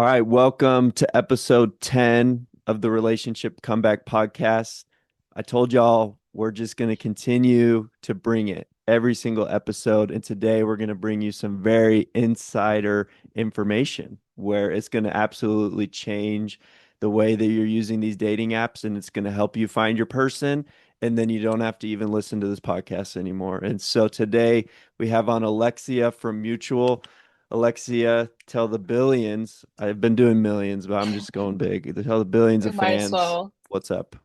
All right, welcome to episode 10 of the Relationship Comeback Podcast. I told y'all we're just going to continue to bring it every single episode. And today we're going to bring you some very insider information where it's going to absolutely change the way that you're using these dating apps, and it's going to help you find your person. And then you don't have to even listen to this podcast anymore. And so today we have on Alexia from Mutual. Alexia, tell the billions. I've been doing millions, but I'm just going big. Tell the billions of Might as fans well. what's up.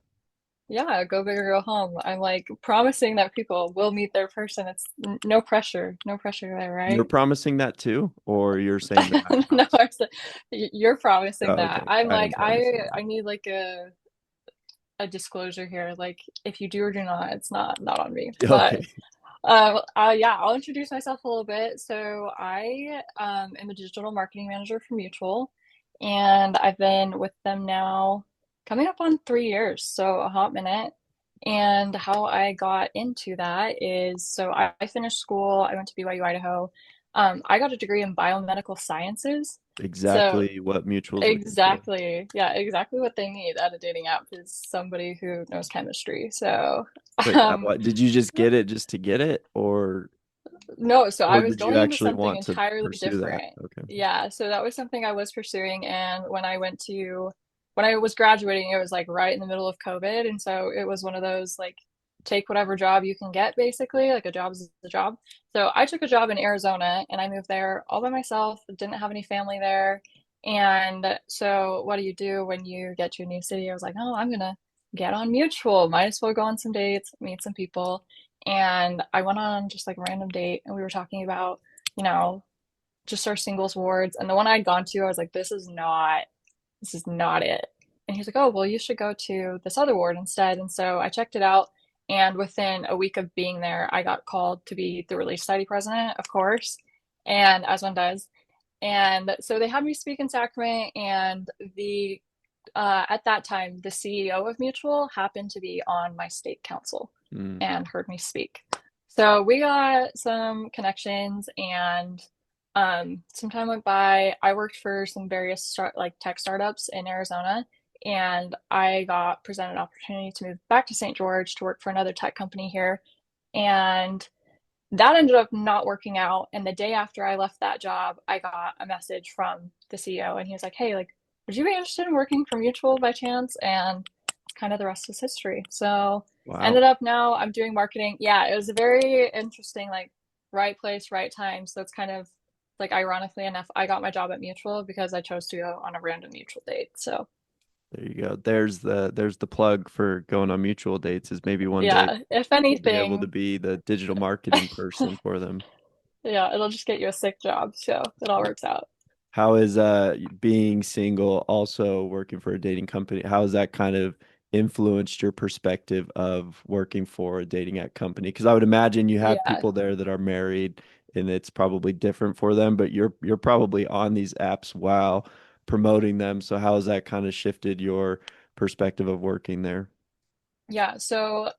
Yeah, go big or go home. I'm like promising that people will meet their person. It's no pressure, no pressure there, You're right? promising that too, or you're saying that I No, promise? you're promising Oh, that. okay. I'm I like am promising I need like a disclosure here. Like if you do or do not, it's not on me. that. But Okay. yeah, I'll introduce myself a little bit. So I am a digital marketing manager for Mutual, and I've been with them now coming up on 3 years, so a hot minute. And how I got into that is so I finished school, I went to BYU, Idaho. I got a degree in biomedical sciences. So Exactly what Mutual's looking for. exactly, yeah, exactly what they need at a dating app is somebody who knows chemistry. So Wait, um, what, did you just get it just to get it, No, so I or was did you going into actually something want to entirely pursue that? different. Okay. Yeah, so that was something I was pursuing. And when I was graduating, it was like right in the middle of COVID. And so it was one of those like, take whatever job you can get, basically. Like a job is a job. So I took a job in Arizona and I moved there all by myself, didn't have any family there. And so what do you do when you get to a new city? I was like, oh, I'm gonna get on Mutual. Might as well go on some dates, meet some people. And I went on just like a random date and we were talking about, you know, just our singles wards. And the one I'd gone to, I was like, this is not it. And he's like, oh, well, you should go to this other ward instead. And so I checked it out. And within a week of being there, I got called to be the Relief Society president, of course, and as one does. And so they had me speak in Sacrament, and the at that time, the CEO of Mutual happened to be on my state council Mm. and heard me speak. So we got some connections, and some time went by. I worked for some various like tech startups in Arizona, and I got presented an opportunity to move back to St. George to work for another tech company here. And that ended up not working out. And the day after I left that job, I got a message from the CEO, and he was like, hey, like, would you be interested in working for Mutual by chance? And kind of the rest is history. So Wow. ended up now I'm doing marketing. Yeah, it was a very interesting, like, right place, right time. So it's kind of like, ironically enough, I got my job at Mutual because I chose to go on a random Mutual date. So There you go. There's the plug for going on mutual dates is maybe one day yeah, if you'll be able to anything, be the digital marketing person for them. yeah, it'll just get you a sick job. So it all works out. How is being single also working for a dating company? How has that kind of influenced your perspective of working for a dating app company? Because I would imagine you have Yeah. people there that are married and it's probably different for them, but you're probably on these apps while promoting them. So how has that kind of shifted your perspective of working there? Yeah, so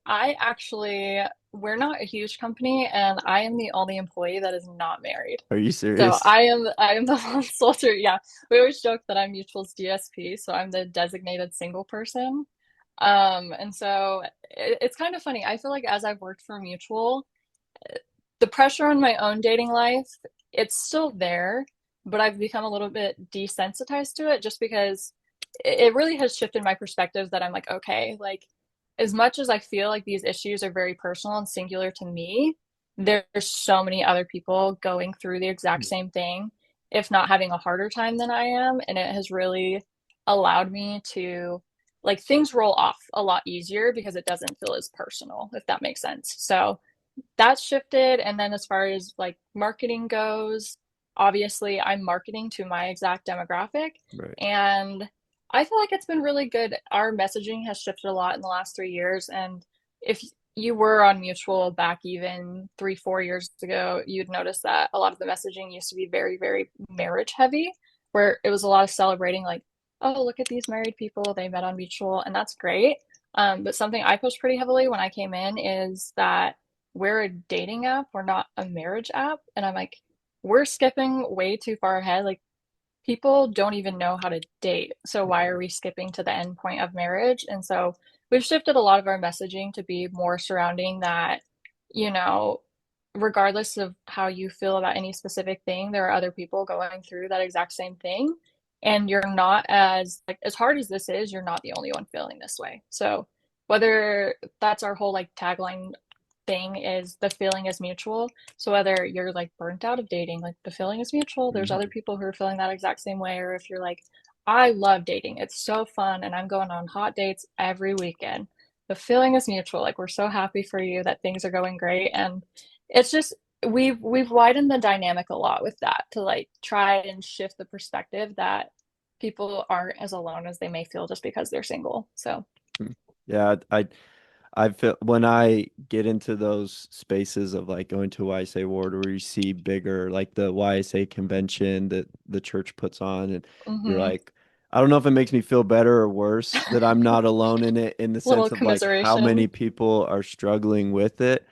we're not a huge company, and I am the only employee that is not married. Are you So serious? I am the lone soldier. Yeah, we always joke that I'm Mutual's DSP, so I'm the designated single person. And so it's kind of funny. I feel like as I've worked for Mutual, the pressure on my own dating life, it's still there, but I've become a little bit desensitized to it just because it really has shifted my perspective that I'm like, okay, like as much as I feel like these issues are very personal and singular to me, there's so many other people going through the exact same thing, if not having a harder time than I am. And it has really allowed me to like things roll off a lot easier because it doesn't feel as personal, if that makes sense. So that's shifted. And then as far as like marketing goes, obviously I'm marketing to my exact demographic. Right. And I feel like it's been really good. Our messaging has shifted a lot in the last 3 years. And if you were on Mutual back even 3, 4 years ago, you'd notice that a lot of the messaging used to be very, very marriage heavy, where it was a lot of celebrating, like, oh, look at these married people, they met on Mutual, and that's great. But something I push pretty heavily when I came in is that we're a dating app, we're not a marriage app. And I'm like, we're skipping way too far ahead. Like people don't even know how to date. So why are we skipping to the end point of marriage? And so we've shifted a lot of our messaging to be more surrounding that, you know, regardless of how you feel about any specific thing, there are other people going through that exact same thing. And you're not as like as hard as this is, you're not the only one feeling this way. So whether that's our whole like tagline thing is the feeling is mutual. So whether you're like burnt out of dating, like the feeling is mutual, there's other Mhm. people who are feeling that exact same way. Or if you're like, I love dating, it's so fun, and I'm going on hot dates every weekend. The feeling is mutual. Like we're so happy for you that things are going great. And it's just we've widened the dynamic a lot with that to like try and shift the perspective that people aren't as alone as they may feel just because they're single. So Yeah, I feel when I get into those spaces of like going to a YSA ward where you see bigger, like the YSA convention that the church puts on, and you're mhm. like, I don't know if it makes me feel better or worse that I'm not alone in it in the Little sense of like how many commiseration. people are struggling with it.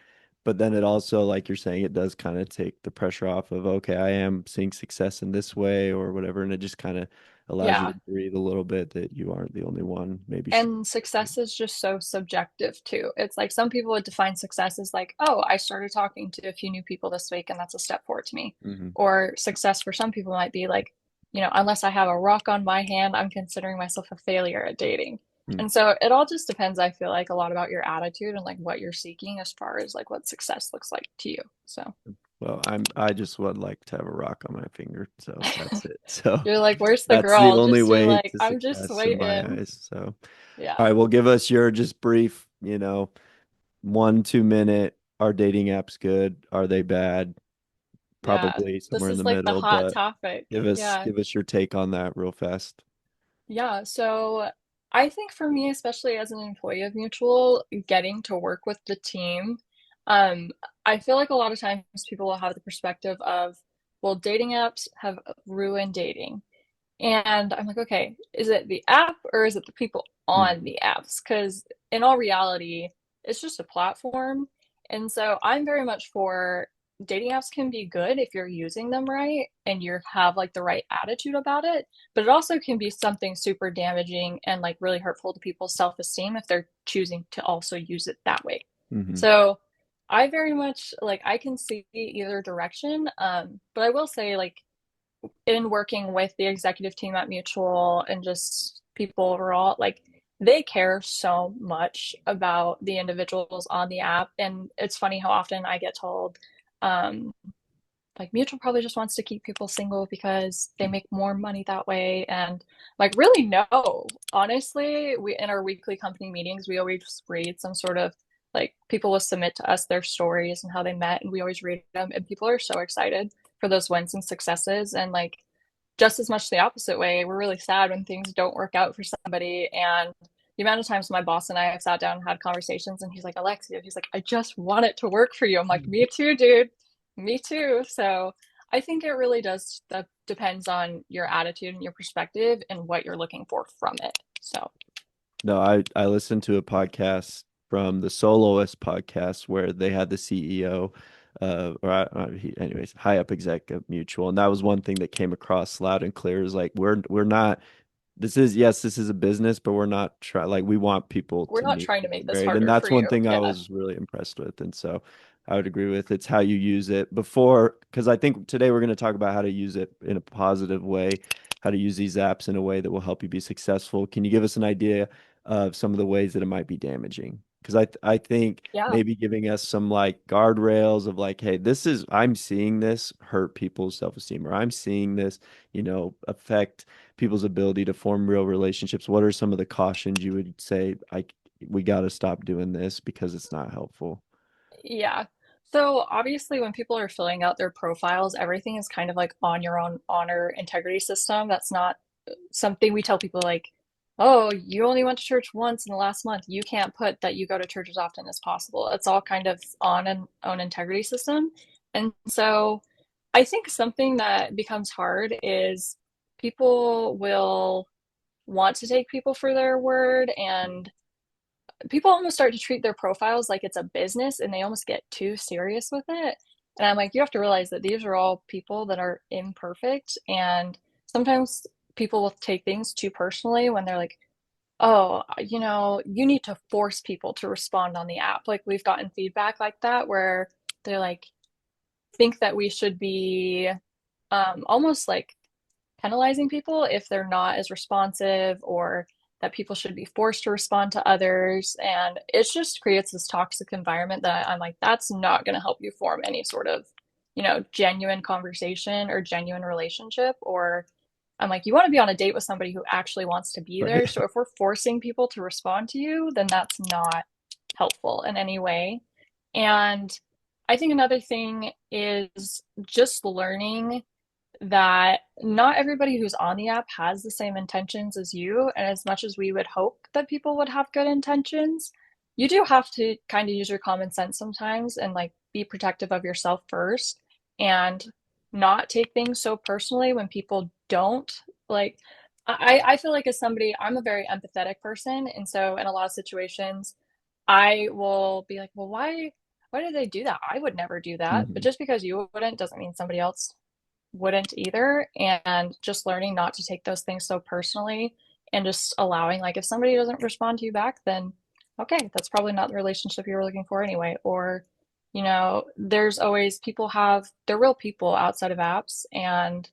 But then it also, like you're saying, it does kind of take the pressure off of, okay, I am seeing success in this way or whatever. And it just kind of allows you to Yeah. breathe a little bit that you aren't the only one, maybe. And success is just so subjective too. It's like some people would define success as like, oh, I started talking to a few new people this week and that's a step forward to me. Hmm. Or success for some people might be like, unless I have a rock on my hand, I'm considering myself a failure at dating. And so it all just depends, I feel like, a lot about your attitude and like what you're seeking as far as like what success looks like to you. So Well, I just would like to have a rock on my finger, so that's it. So you're like, where's the that's the girl? only Just you're way like, to I'm just success in my waiting. eyes. So, all Yeah. right, well, give us your just brief, 1, 2 minute. Are dating apps good? Are they bad? Yeah. Probably This somewhere in the is like the middle, hot but topic. give us Yeah. give us your take on that real fast. Yeah, so I think for me, especially as an employee of Mutual, getting to work with the team, um, I feel like a lot of times people will have the perspective of, well, dating apps have ruined dating. And I'm like, okay, is it the app or is it the people on Mhm. the apps? Because in all reality, it's just a platform. And so I'm very much for dating apps can be good if you're using them right and you have like the right attitude about it, but it also can be something super damaging and like really hurtful to people's self-esteem if they're choosing to also use it that way. Mhm. So I very much like I can see either direction. But I will say like in working with the executive team at Mutual and just people overall, like they care so much about the individuals on the app. And it's funny how often I get told, um, like Mutual probably just wants to keep people single because they make more money that way. And like, really, no. Honestly, we in our weekly company meetings, we always read some sort of like people will submit to us their stories and how they met, and we always read them. And people are so excited for those wins and successes. And like, just as much the opposite way, we're really sad when things don't work out for somebody. And the amount of times my boss and I have sat down and had conversations, and he's like, Alexia, he's like, I just want it to work for you. I'm like, me too, dude. Me too. So I think it really does, that depends on your attitude and your perspective and what you're looking for from it. So, No, I listened to a podcast from the Soloist podcast where they had the CEO, anyways, high up exec of Mutual, and that was one thing that came across loud and clear is like we're not. This is yes, this is a business, but we're not try like we want people we're to not meet trying to and get make this married, and harder for that's one you. thing I Yeah. was really impressed with, and so I would agree with it's how you use it before, because I think today we're going to talk about how to use it in a positive way, how to use these apps in a way that will help you be successful. Can you give us an idea of some of the ways that it might be damaging? Because I think Yeah. maybe giving us some like guardrails of like, hey, this is I'm seeing this hurt people's self-esteem, or I'm seeing this, affect people's ability to form real relationships. What are some of the cautions you would say, we got to stop doing this because it's not helpful? Yeah. So obviously, when people are filling out their profiles, everything is kind of like on your own honor integrity system. That's not something we tell people like, oh, you only went to church once in the last month. You can't put that you go to church as often as possible. It's all kind of on an own integrity system. And so I think something that becomes hard is people will want to take people for their word, and people almost start to treat their profiles like it's a business and they almost get too serious with it. And I'm like, you have to realize that these are all people that are imperfect. And sometimes people will take things too personally when they're like, oh, you need to force people to respond on the app. Like we've gotten feedback like that where they're like, think that we should be almost like penalizing people if they're not as responsive, or that people should be forced to respond to others. And it just creates this toxic environment that I'm like, that's not going to help you form any sort of, genuine conversation or genuine relationship. Or I'm like, you want to be on a date with somebody who actually wants to be there. Right. So if we're forcing people to respond to you, then that's not helpful in any way. And I think another thing is just learning that not everybody who's on the app has the same intentions as you. And as much as we would hope that people would have good intentions, you do have to kind of use your common sense sometimes and like be protective of yourself first and not take things so personally when people don't. Like, I feel like as somebody, I'm a very empathetic person. And so in a lot of situations, I will be like, well, why did they do that? I would never do that. But Mhm. just because you wouldn't doesn't mean somebody else wouldn't either. And just learning not to take those things so personally and just allowing, like, if somebody doesn't respond to you back, then okay, that's probably not the relationship you were looking for anyway. Or, there's always people they're real people outside of apps and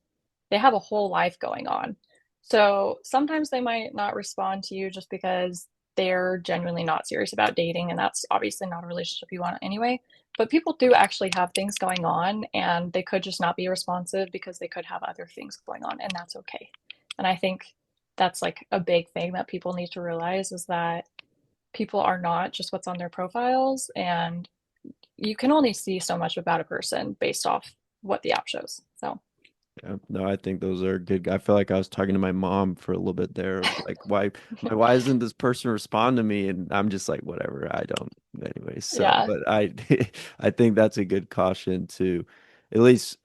they have a whole life going on. So sometimes they might not respond to you just because they're genuinely not serious about dating. And that's obviously not a relationship you want anyway. But people do actually have things going on and they could just not be responsive because they could have other things going on, and that's okay. And I think that's like a big thing that people need to realize is that people are not just what's on their profiles, and you can only see so much about a person based off what the app shows. So, Yeah, no, I think those are good. I feel like I was talking to my mom for a little bit there of like, why isn't this person respond to me? And I'm just like, whatever, I don't anyway. So, yeah, but I think that's a good caution to at least,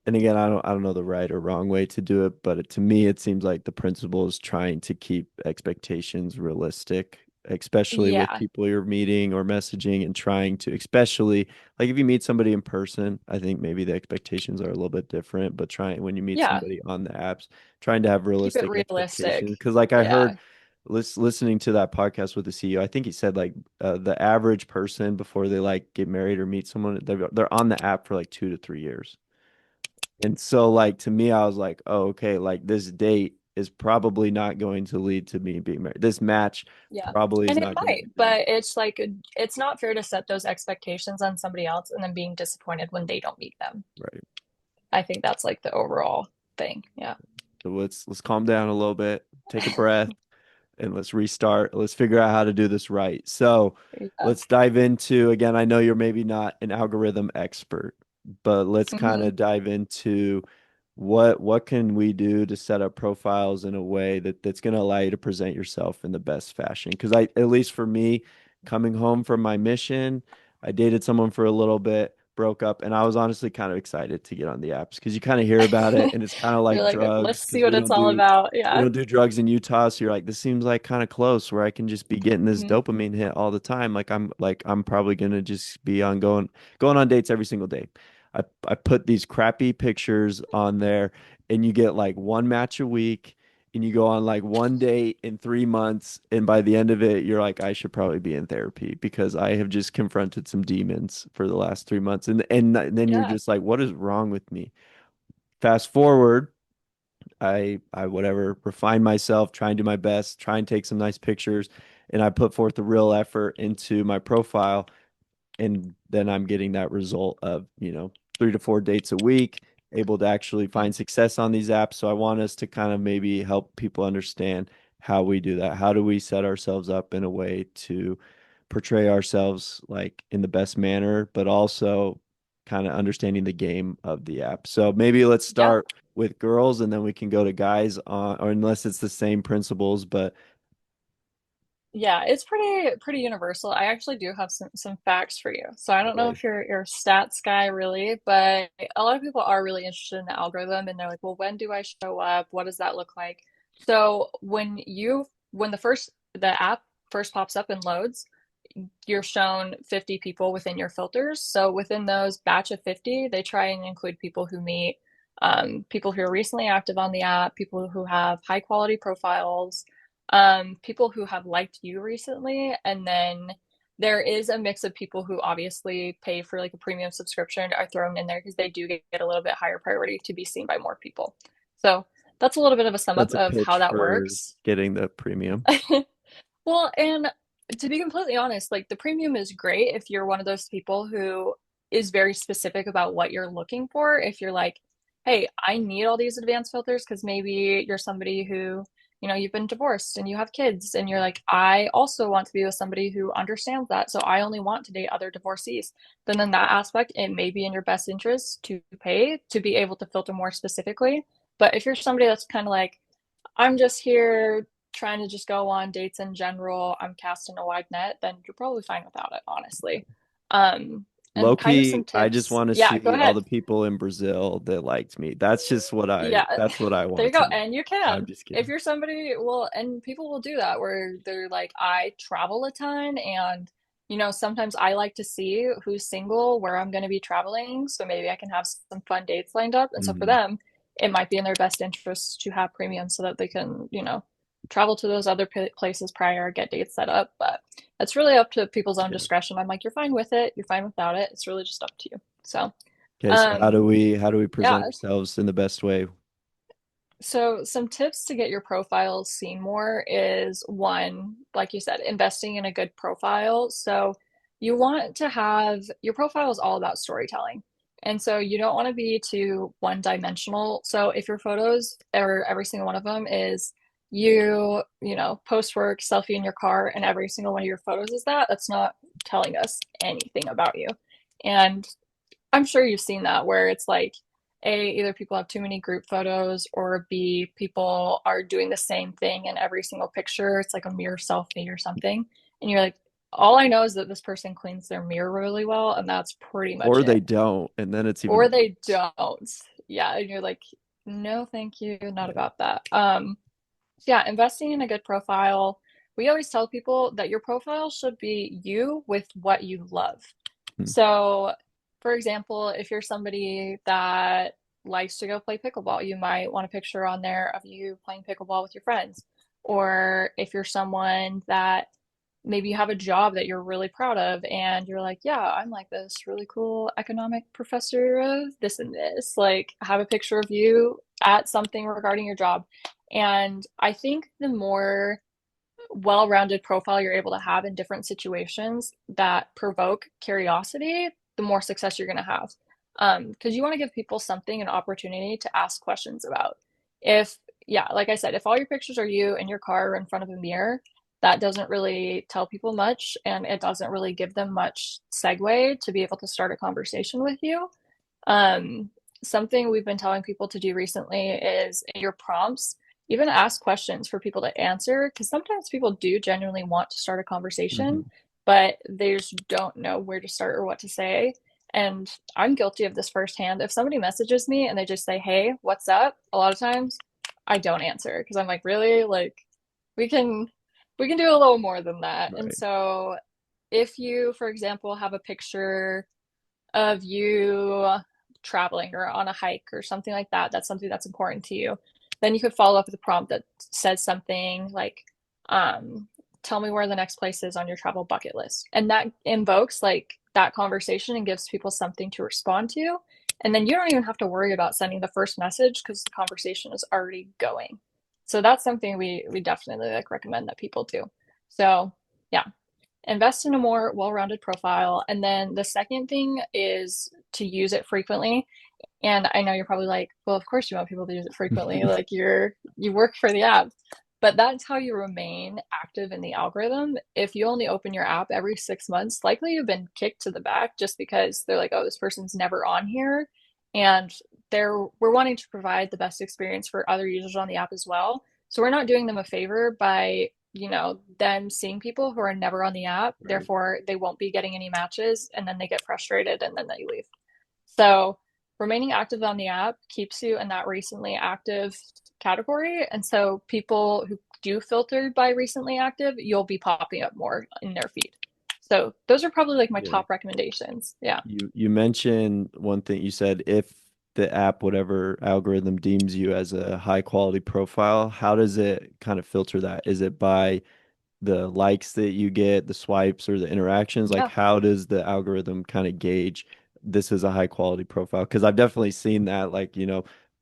and again, I don't know the right or wrong way to do it, but to me, it seems like the principle is trying to keep expectations realistic, especially with yeah, people you're meeting or messaging and trying to, especially like if you meet somebody in person, I think maybe the expectations are a little bit different, but trying when you meet yeah. somebody on the apps, trying to have Keep it realistic realistic. expectations. Because like I heard Yeah, listening to that podcast with the CEO, I think he said like the average person before they like get married or meet someone, they're on the app for like 2 to 3 years. And so like to me, I was like, oh, okay, like this date is probably not going to lead to me being married. This match yeah. probably is And it not going to might, be but it's like it's not fair to set those expectations on somebody else and then being disappointed when they don't meet them. right. I think that's like the overall thing. Yeah. So let's calm down a little bit, take a breath, and let's restart. Let's figure out how to do this right. So Yeah. let's dive into again. I know you're maybe not an algorithm expert, but let's kind Hmm. of dive into what can we do to set up profiles in a way that's going to allow you to present yourself in the best fashion. Because I, at least for me, coming home from my mission, I dated someone for a little bit, broke up, and I was honestly kind of excited to get on the apps because you kind of hear about it and it's kind of You're like like, let's drugs see because what it's all about. we Yeah. don't do drugs in Utah, so you're like, this seems like kind of close where I can just be getting this Hmm. dopamine hit all the time. I'm probably gonna just be on going on dates every single day. I put these crappy pictures on there and you get like one match a week and you go on like one date in 3 months and by the end of it you're like I should probably be in therapy because I have just confronted some demons for the last 3 months and then you're Yeah. just like what is wrong with me? Fast forward I whatever refine myself, try and do my best, try and take some nice pictures, and I put forth the real effort into my profile, and then I'm getting that result of, 3 to 4 dates a week, able to actually Mhm. find success on these apps. So I want us to kind of maybe help people understand how we do that. How do we set ourselves up in a way to portray ourselves like in the best manner, but also kind of understanding the game of the app. So maybe let's Yeah. start with girls and then we can go to guys on, or unless it's the same principles, but Yeah, it's pretty universal. I actually do have some facts for you. So I don't know okay. if you're a stats guy really, but a lot of people are really interested in the algorithm and they're like, well, when do I show up? What does that look like? So when the app first pops up and loads, you're shown 50 people within your filters. So within those batch of 50, they try and include people who meet people who are recently active on the app, people who have high quality profiles, people who have liked you recently, and then there is a mix of people who obviously pay for like a premium subscription are thrown in there because they do get a little bit higher priority to be seen by more people. So that's a little bit of a sum up That's a of how pitch that for works. getting the premium. Well, and to be completely honest, like the premium is great if you're one of those people who is very specific about what you're looking for. If you're like, hey, I need all these advanced filters because maybe you're somebody who, you've been divorced and you have kids, and you're like, I also want to be with somebody who understands that. So I only want to date other divorcees. Then in that aspect, it may be in your best interest to pay to be able to filter more specifically. But if you're somebody that's kind of like, I'm just here trying to just go on dates in general, I'm casting a wide net, then you're probably fine without it, honestly. Um, and kind of some Loki, I just tips. want to Yeah, go see all ahead. the people in Brazil that liked me. Yeah, That's what I there you want go. to know. And you I'm can. just If kidding. you're somebody, well, and people will do that where they're like, I travel a ton and sometimes I like to see who's single, where I'm going to be traveling, so maybe I can have some fun dates lined up. And so for Hmm. them, it might be in their best interest to have premium so that they can, travel to those other places prior, get dates set up. But it's really up to people's own Okay. discretion. I'm like, you're fine with it, you're fine without it. It's really just up to you. So, Okay, so um, how do we present yeah, ourselves in the best way? so, some tips to get your profile seen more is one, like you said, investing in a good profile. So, you want to have your profile is all about storytelling. And so, you don't want to be too one dimensional. So, if your photos or every single one of them is post work, selfie in your car, and every single one of your photos is that, that's not telling us anything about you. And I'm sure you've seen that where it's like A, either people have too many group photos, or B, people are doing the same thing in every single picture. It's like a mirror selfie or something. And you're like, all I know is that this person cleans their mirror really well, and that's pretty much Or they it. don't, and then it's even Or they worse. don't. Yeah, and you're like, no, thank you, not Yeah. about that. So yeah, investing in a good profile. We always tell people that your profile should be you with what you love. Hmm. So, for example, if you're somebody that likes to go play pickleball, you might want a picture on there of you playing pickleball with your friends. Or if you're someone that maybe you have a job that you're really proud of and you're like, yeah, I'm like this really cool economic professor of this and this. Like, have a picture of you at something regarding your job. And I think the more well-rounded profile you're able to have in different situations that provoke curiosity, the more success you're going to have. Because you want to give people something, an opportunity to ask questions about. If, yeah, like I said, if all your pictures are you in your car or in front of a mirror, that doesn't really tell people much, and it doesn't really give them much segue to be able to start a conversation with you. Um, Something we've been telling people to do recently is in your prompts, even ask questions for people to answer, because sometimes people do genuinely want to start a conversation, Hmm. but they just don't know where to start or what to say. And I'm guilty of this firsthand. If somebody messages me and they just say, "Hey, what's up?" A lot of times I don't answer because I'm like, "Really? Like we can we can do a little more than that." And Right. so if you, for example, have a picture of you traveling or on a hike or something like that, that's something that's important to you, then you could follow up with a prompt that says something like, um, tell me where the next place is on your travel bucket list. And that invokes like that conversation and gives people something to respond to. And then you don't even have to worry about sending the first message because the conversation is already going. So that's something we definitely like recommend that people do. So yeah, invest in a more well-rounded profile. And then the second thing is to use it frequently. And I know you're probably like, well, of course you want people to use it frequently. Like you work for the app. But that's how you remain active in the algorithm. If you only open your app every 6 months, likely you've been kicked to the back just because they're like, oh, this person's never on here. And we're wanting to provide the best experience for other users on the app as well. So we're not doing them a favor by them seeing people who are never on the app. Right. Therefore, they won't be getting any matches and then they get frustrated and then they leave. So, remaining active on the app keeps you in that recently active category. And so, people who do filter by recently active, you'll be popping up more in their feed. So, those are probably like my Yeah. top recommendations. Yeah. You mentioned one thing. You said the app, whatever algorithm deems you as a high quality profile, how does it kind of filter that? Is it by the likes that you get, the swipes, or the interactions? Like, Yeah, how does the algorithm kind of gauge this is a high quality profile? Because I've definitely seen that, like,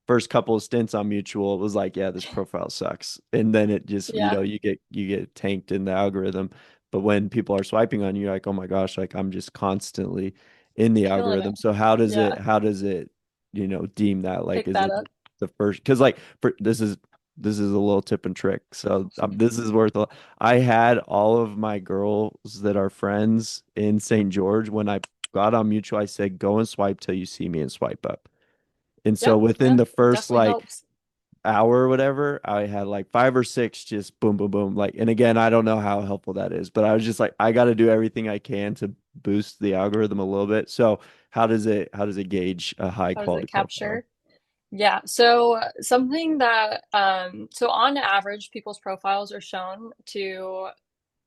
first couple of stints on Mutual, it was like, yeah, this profile sucks. And then it just, yeah, you get tanked in the algorithm. But when people are swiping on you, like, oh my gosh, like I'm just constantly in the killing it. algorithm. So Yeah, how does it, deem that? Like, pick is that it up. the first? Because like this is a little tip and trick. So this is worth a I had all of my girls that are friends in St. George. When I got on Mutual, I said, go and swipe till you see me and swipe up. And so Yeah, within yeah, the first definitely like helps. hour or whatever, I had like five or six just boom, boom, boom. Like, and again, I don't know how helpful that is, but I was just like, I got to do everything I can to boost the algorithm a little bit. So how does it gauge a high How does quality it profile? capture? Yeah, so something that so on average people's profiles are shown to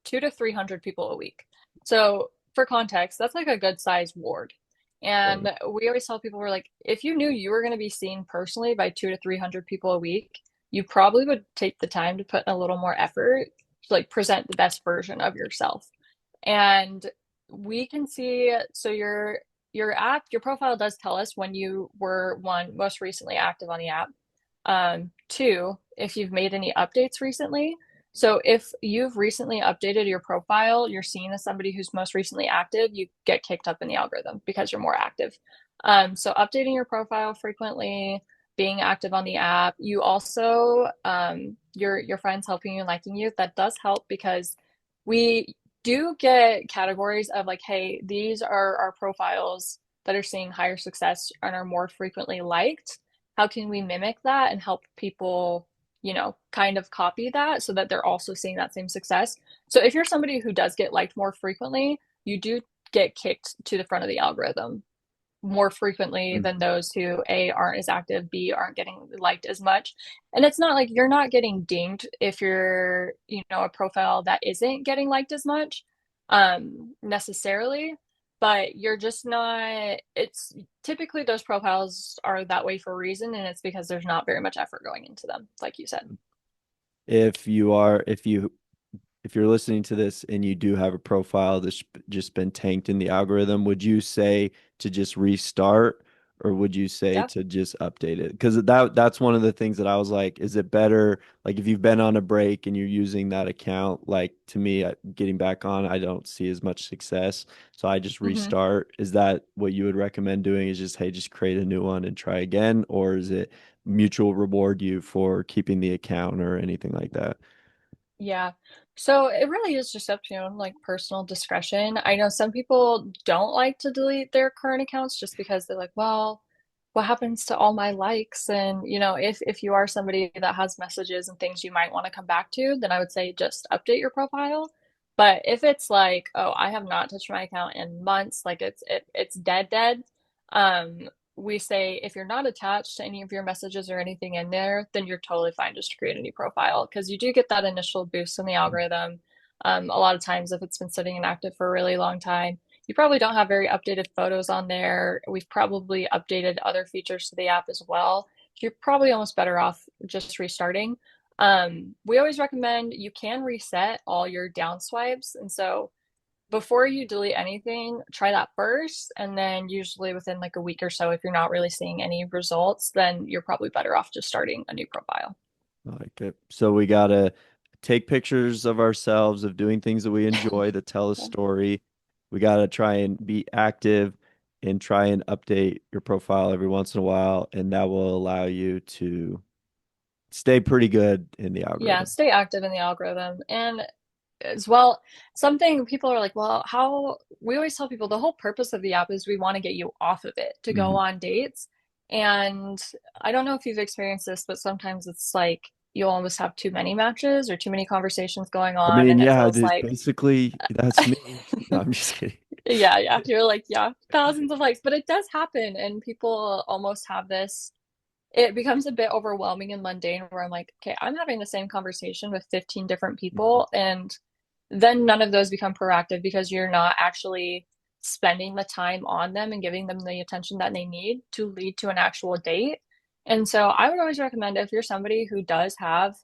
200 to 300 people a week. So for context, that's like a good sized ward. Right. And we always tell people, we're like, if you knew you were going to be seen personally by 200 to 300 people a week, you probably would take the time to put in a little more effort to like present the best version of yourself. And we can see, so your app, your profile does tell us when you were one most recently active on the app. Two, if you've made any updates recently. So if you've recently updated your profile, you're seen as somebody who's most recently active, you get kicked up in the algorithm because you're more active. So updating your profile frequently, being active on the app. You also your friends helping you and liking you. That does help because we do get categories of like, hey, these are our profiles that are seeing higher success and are more frequently liked. How can we mimic that and help people, kind of copy that so that they're also seeing that same success? So if you're somebody who does get liked more frequently, you do get kicked to the front of the algorithm more frequently than those who A, aren't as active, B, aren't getting liked as much. And it's not like you're not getting dinged if you're, a profile that isn't getting liked as much, necessarily, but you're just not, it's typically those profiles are that way for a reason, and it's because there's not very much effort going into them, like you said. If you're listening to this and you do have a profile that's just been tanked in the algorithm, would you say to just restart or would you say Yeah. to just update it? Because that's one of the things that I was like, is it better like if you've been on a break and you're using that account, like to me, getting back on, I don't see as much success. So I just Hmm. restart. Is that what you would recommend doing? Is just, hey, just create a new one and try again? Or is it mutual reward you for keeping the account or anything like that? Yeah. So it really is just up to your own like personal discretion. I know some people don't like to delete their current accounts just because they're like, well, what happens to all my likes? And if you are somebody that has messages and things you might want to come back to, then I would say just update your profile. But if it's like, oh, I have not touched my account in months, like it's dead dead, we say if you're not attached to any of your messages or anything in there, then you're totally fine just to create a new profile because you do get that initial boost in the algorithm. A lot of times, if it's been sitting inactive for a really long time, you probably don't have very updated photos on there. We've probably updated other features to the app as well. You're probably almost better off just restarting. We always recommend you can reset all your down swipes. And so before you delete anything, try that first. And then usually within like a week or so, if you're not really seeing any results, then you're probably better off just starting a new profile. I like it. So we gotta take pictures of ourselves, of doing things that we enjoy to tell a Yeah. story. We gotta try and be active and try and update your profile every once in a while, and that will allow you to stay pretty good in the Yeah, algorithm. stay active in the algorithm. And as well, something people are like, well, how we always tell people the whole purpose of the app is we want to get you off of it to go Mhm. on dates. And I don't know if you've experienced this, but sometimes it's like you almost have too many matches or too many conversations going I on, mean, and it yeah, feels like, basically that's me. No, I'm just kidding. yeah, yeah, you're like, yeah, thousands of likes, but it does happen, and people almost have this. It becomes a bit overwhelming and mundane where I'm like, okay, I'm having the same conversation with 15 different Mhm. people, and then none of those become proactive because you're not actually spending the time on them and giving them the attention that they need to lead to an actual date. And so I would always recommend if you're somebody who does have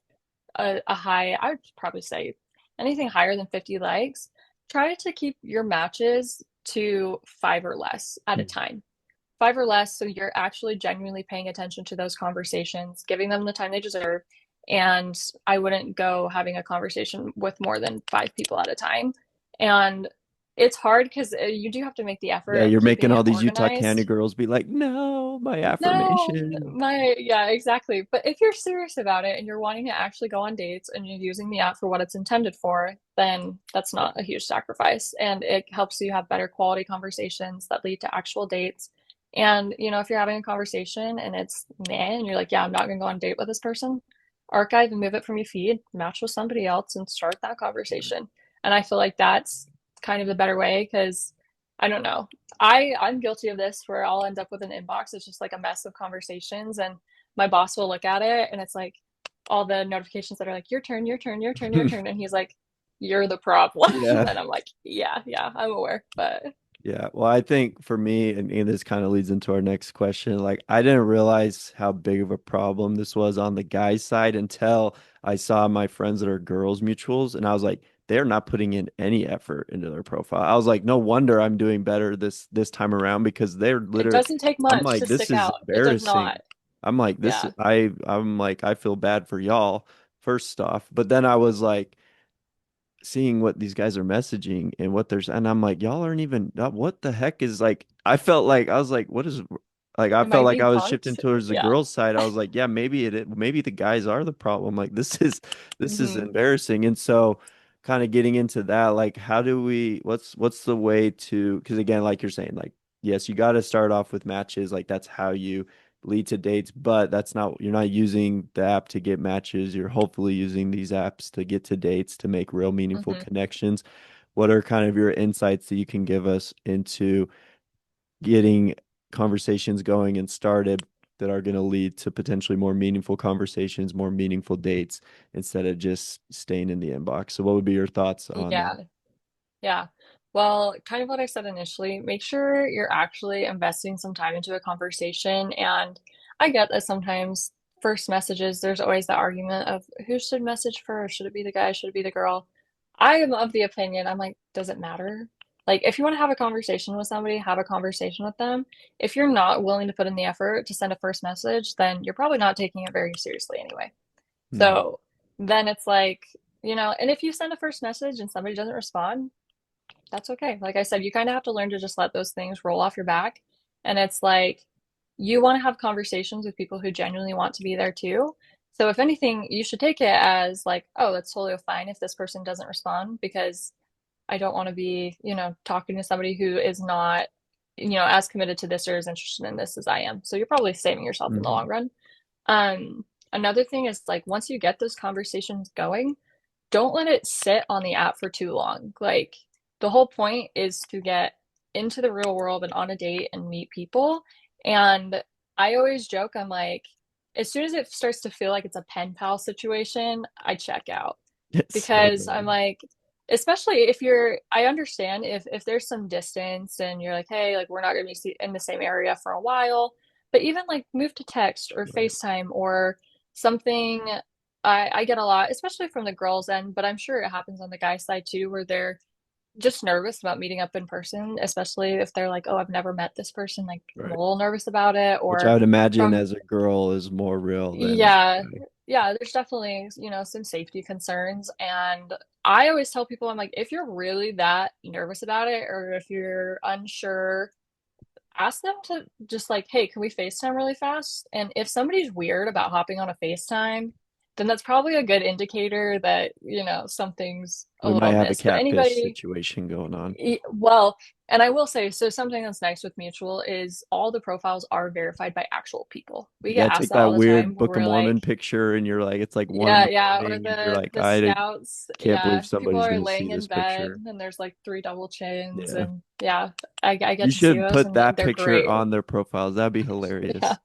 a high, I would probably say anything higher than 50 likes, try to keep your matches to five or less at a Hmm. time. Five or less, so you're actually genuinely paying attention to those conversations, giving them the time they deserve. And I wouldn't go having a conversation with more than five people at a time. And it's hard because you do have to make the effort Yeah, of you're keeping making it all these Utah Candy organized. girls be like, no, my No, affirmation. yeah, exactly. But if you're serious about it and you're wanting to actually go on dates and you're using the app for what it's intended for, then that's not a huge sacrifice. And it helps you have better quality conversations that lead to actual dates. And, if you're having a conversation and it's meh, and you're like, yeah, I'm not going to go on a date with this person, archive and move it from your feed, match with somebody else and start that conversation. And I feel like that's kind of the better way because I don't know. I'm guilty of this where I'll end up with an inbox. It's just like a mess of conversations, and my boss will look at it, and it's like all the notifications that are like your turn, your turn, your turn, your turn, and he's like, "You're the problem," Yeah. and I'm like, "Yeah, yeah, I'm aware," but Yeah. Well, I think for me, and this kind of leads into our next question. Like, I didn't realize how big of a problem this was on the guy's side until I saw my friends that are girls mutuals, and I was like, they're not putting in any effort into their profile. I was like, no wonder I'm doing better this time around because they're it literally. doesn't take I'm much to like, this stick is out. It does embarrassing. not. I'm like, this. Yeah. I'm like, I feel bad for y'all first off, but then I was like seeing what these guys are messaging and what there's and I'm like y'all aren't even what the heck is like I felt like I was like what is like I Am I felt like being I was shifting punked? towards the Yeah. girls side. I was like yeah maybe the guys are the problem like this is Hmm. embarrassing. And so kind of getting into that, like how do we what's the way to, because again like you're saying, like yes you got to start off with matches, like that's how you lead to dates, but that's not, you're not using the app to get matches. You're hopefully using these apps to get to dates to make real meaningful Hmm. connections. What are kind of your insights that you can give us into getting conversations going and started that are going to lead to potentially more meaningful conversations, more meaningful dates instead of just staying in the inbox? So what would be your thoughts on that? Yeah. Yeah. Well, kind of what I said initially, make sure you're actually investing some time into a conversation. And I get that sometimes first messages, there's always the argument of who should message first? Should it be the guy? Should it be the girl? I am of the opinion, I'm like, does it matter? Like, if you want to have a conversation with somebody, have a conversation with them. If you're not willing to put in the effort to send a first message, then you're probably not taking it very seriously anyway. Mhm. So then it's like, and if you send a first message and somebody doesn't respond, that's okay. Like I said, you kind of have to learn to just let those things roll off your back. And it's like you want to have conversations with people who genuinely want to be there too. So if anything, you should take it as like, oh, that's totally fine if this person doesn't respond because I don't want to be, talking to somebody who is not, as committed to this or as interested in this as I am. So you're probably saving yourself in the long Mhm. run. Another thing is like once you get those conversations going, don't let it sit on the app for too long. Like the whole point is to get into the real world and on a date and meet people. And I always joke, I'm like, as soon as it starts to feel like it's a pen pal situation, I check out It's so because I'm bad. like, especially if you're, I understand if there's some distance and you're like, hey, like we're not going to be in the same area for a while, but even like move to text or Right. FaceTime or something. I get a lot, especially from the girls' end, but I'm sure it happens on the guy side too, where they're just nervous about meeting up in person, especially if they're like, oh, I've never met this person. Like, I'm a Right. little nervous about it. Which I Or would imagine from, as a girl is more real than yeah, yeah, there's definitely, some safety concerns. And I always tell people, I'm like, if you're really that nervous about it, or if you're unsure, ask them to just like, hey, can we FaceTime really fast? And if somebody's weird about hopping on a FaceTime, then that's probably a good indicator that, something's a we might little have a amiss. But catfish anybody, situation going on. well, and I will say, so something that's nice with Mutual is all the profiles are verified by actual people. We Yeah, get it's asked like that all that the time weird where Book of we're like, Mormon picture, and you're like, it's like one in yeah, the yeah, or morning, and you're like, the I scouts, can't believe yeah, people somebody's are gonna see laying this in bed picture. and there's like three double chins Yeah, and yeah, I you get to see should those put and that they're picture great. on their profiles. That'd be Yeah. hilarious.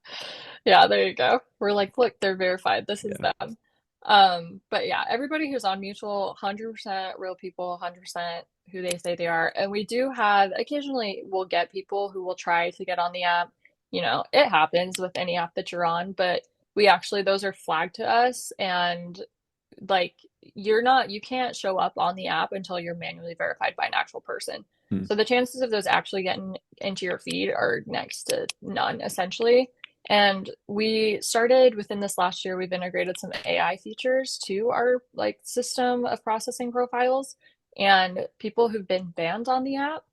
Yeah, there you go. We're like, look, they're verified. This is Yeah. them. But yeah, everybody who's on Mutual, 100% real people, 100% who they say they are. And we do have occasionally we'll get people who will try to get on the app. You know, it happens with any app that you're on, but we actually those are flagged to us and like you can't show up on the app until you're manually verified by an actual person. Hmm. So the chances of those actually getting into your feed are next to none, essentially. And we started within this last year, we've integrated some AI features to our like system of processing profiles. And people who've been banned on the app,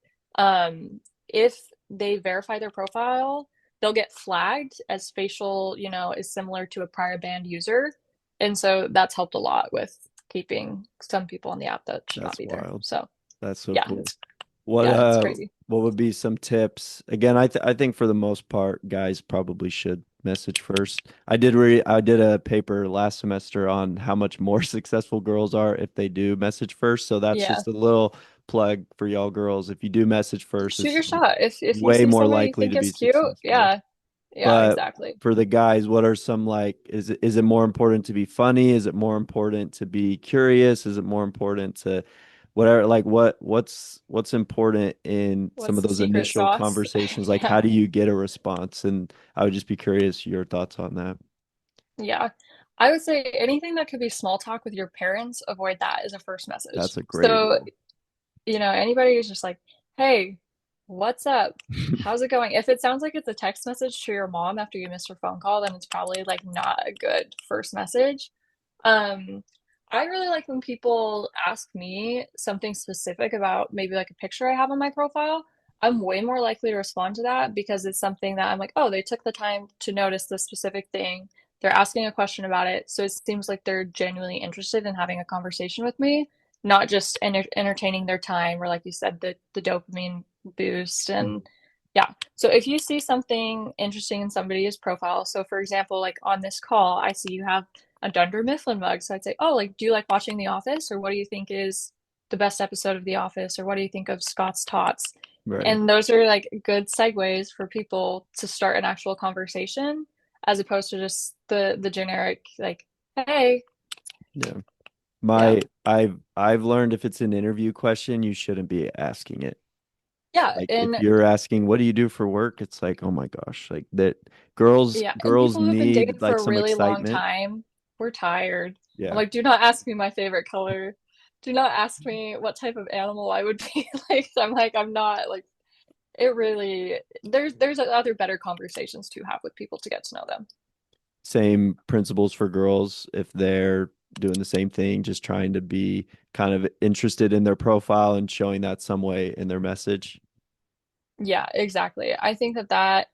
if they verify their profile, they'll get flagged as facial, is similar to a prior banned user. And so that's helped a lot with keeping some people on the app that should not That's be there. wild. So That's so yeah, cool. it's yeah, it's crazy. What would be some tips? Again, I think for the most part, guys probably should message first. I did a paper last semester on how much more successful girls are if they do message first. So that's Yeah. just a little plug for y'all girls. If you do message first, Shoot it's your shot. If you way see more somebody you likely think to be is cute, successful. yeah. Yeah, But exactly. for the guys, what are some like is it more important to be funny? Is it more important to be curious? Is it more important to whatever like what's important in some What's of the those secret initial sauce? conversations? Like how Yeah. do you get a response? And I would just be curious your thoughts on that. Yeah. I would say anything that could be small talk with your parents, avoid that as a first message. That's a great So, rule. anybody who's just like, hey, what's up? How's it going? If it sounds like it's a text message to your mom after you missed her phone call, then it's probably like not a good first message. Um, I really like when people ask me something specific about maybe like a picture I have on my profile. I'm way more likely to respond to that because it's something that I'm like, oh, they took the time to notice this specific thing. They're asking a question about it. So it seems like they're genuinely interested in having a conversation with me, not just entertaining their time or, like you said, the dopamine boost. And yeah. So if you see something interesting in somebody's profile, so for example, like on this call, I see you have a Dunder Mifflin mug. So I'd say, oh, like, do you like watching The Office? Or what do you think is the best episode of The Office? Or what do you think of Scott's Tots? Right. And those are like good segues for people to start an actual conversation as opposed to just the generic, like, hey, Yeah. yeah, I've learned if it's an interview question, you shouldn't be asking it. yeah. Like if And you're asking what do you do for work, it's like, oh my gosh, like that yeah, and girls people who've been need dating for like a some really long excitement. time, we're tired. I'm Yeah. like, do not ask me my favorite color. Do not ask me what type of animal I would be. Like, I'm not like it really there's other better conversations to have with people to get to know them. Same principles for girls if they're doing the same thing, just trying to be kind of interested in their profile and showing that some way in their message. Yeah, exactly. I think that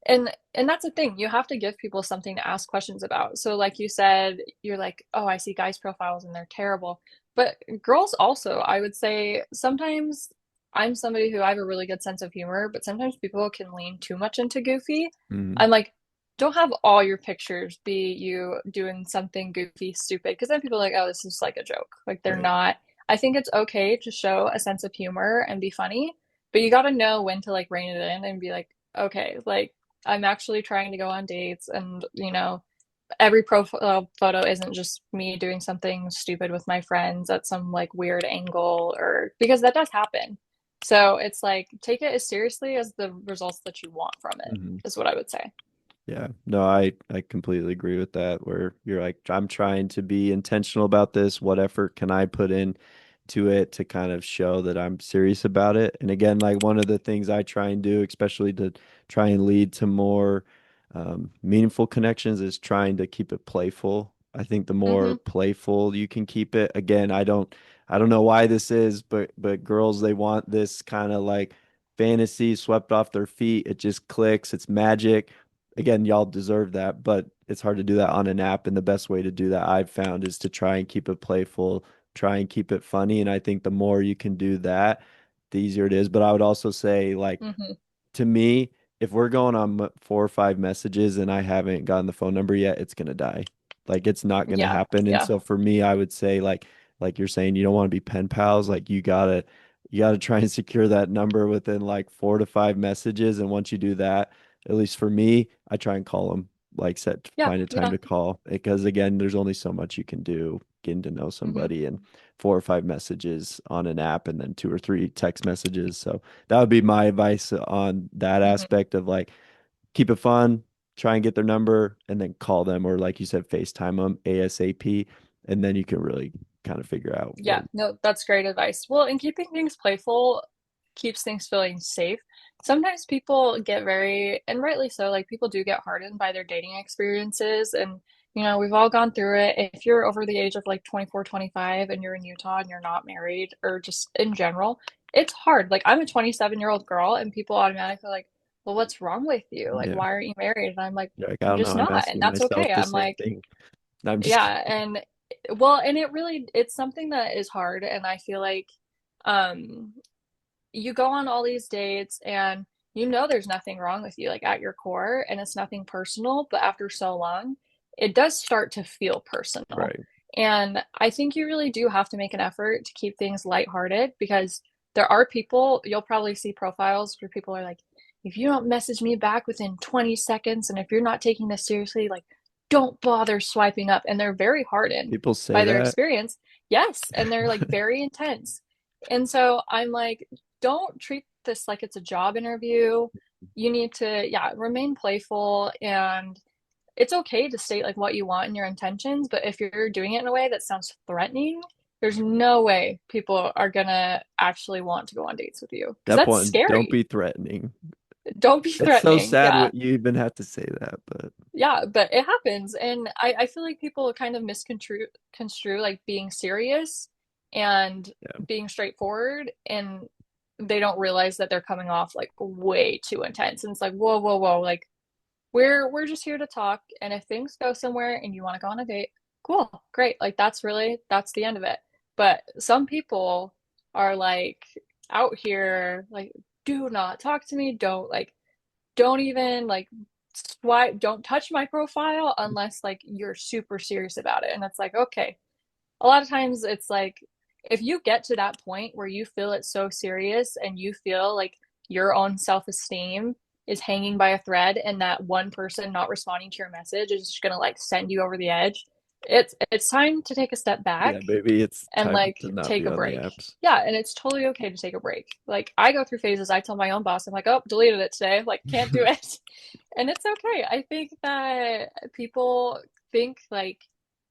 and that's the thing. You have to give people something to ask questions about. So like you said, you're like, "Oh, I see guys' profiles and they're terrible." But girls also, I would say sometimes I'm somebody who I have a really good sense of humor, but sometimes people can lean too much into goofy. Mhm. I'm like, don't have all your pictures be you doing something goofy, stupid, because then people are like, "Oh, this is like a joke." Like they're Right. not. I think it's okay to show a sense of humor and be funny, but you got to know when to like rein it in and be like, okay, like I'm actually trying to go on dates and, every profile photo isn't just me doing something stupid with my friends at some like weird angle or because that does happen. So it's like take it as seriously as the results that you want from it, Mhm. is what I would say. Yeah, no, I completely agree with that. Where you're like, I'm trying to be intentional about this. What effort can I put in to it to kind of show that I'm serious about it? And again, like one of the things I try and do, especially to try and lead to more meaningful connections, is trying to keep it playful. I think the more Mm-hmm. playful you can keep it, again, I don't know why this is, but girls they want this kind of like fantasy swept off their feet. It just clicks. It's magic again, y'all deserve that, but it's hard to do that on an app. And the best way to do that I've found is to try and keep it playful, try and keep it funny. And I think the more you can do that, the easier it is. But I would also say, like, Mm-hmm. to me, if we're going on 4 or 5 messages and I haven't gotten the phone number yet, it's gonna die. Like it's not gonna Yeah. happen. And Yeah. so for me, I would say like you're saying, you don't want to be pen pals. Like you gotta try and secure that number within like 4 to 5 messages. And once you do that, at least for me, I try and call them. like set Yeah, find a time yeah. to call because again, there's only so much you can do getting to know Hmm. somebody and 4 or 5 messages on an app and then 2 or 3 text messages. So that would be my advice on that Hmm. aspect of like keep it fun, try and get their number and then call them or like you said, FaceTime them ASAP. And then you can really kind of figure out Yeah, what, no, that's great advice. Well, and keeping things playful keeps things feeling safe. Sometimes people get very, and rightly so, like people do get hardened by their dating experiences. And, we've all gone through it. If you're over the age of like 24, 25 and you're in Utah and you're not married or just in general, it's hard. Like I'm a 27-year-old girl and people automatically like, well, what's wrong with you? Like, yeah. why aren't you married? And I'm like, You're like, I I'm don't know. just I'm not. And asking that's myself okay. the I'm same like, thing. No, I'm just yeah, kidding. and well, and it really it's something that is hard, and I feel like um you go on all these dates and there's nothing wrong with you like at your core and it's nothing personal, but after so long, it does start to feel personal. Right. And I think you really do have to make an effort to keep things lighthearted because there are people, you'll probably see profiles where people are like, if you don't message me back within 20 seconds and if you're not taking this seriously, like don't bother swiping up. And they're very hardened People say by their that. experience. Yes. And they're like very intense. And so I'm like, don't treat this like it's a job interview. You need to, yeah, remain playful and it's okay to state like what you want and your intentions, but if you're doing it in a way that sounds threatening, there's no way people are gonna actually want to go on dates with you because That that's point, don't scary. be threatening. Don't be It's so threatening. sad Yeah. what you even have to say that, but Yeah, but it happens. And I feel like people kind of misconstrue like being serious and yeah. being straightforward and they don't realize that they're coming off like way too intense. And it's like, whoa, whoa, whoa, like we're just here to talk. And if things go somewhere and you want to go on a date, cool, great. Like that's the end of it. But some people are like out here like, do not talk to me. Don't even like swipe, don't touch my profile unless like you're super serious about it. And it's like, okay. A lot of times it's like if you get to that point where you feel it's so serious and you feel like your own self-esteem is hanging by a thread and that one person not responding to your message is just gonna like send you over the edge, it's time to take a step Yeah, back maybe it's and time like to not take be a on the break. apps. Yeah, and it's totally okay to take a break. Like I go through phases. I tell my own boss, I'm like, oh, deleted it today. Like can't do it. And it's okay. I think that people think like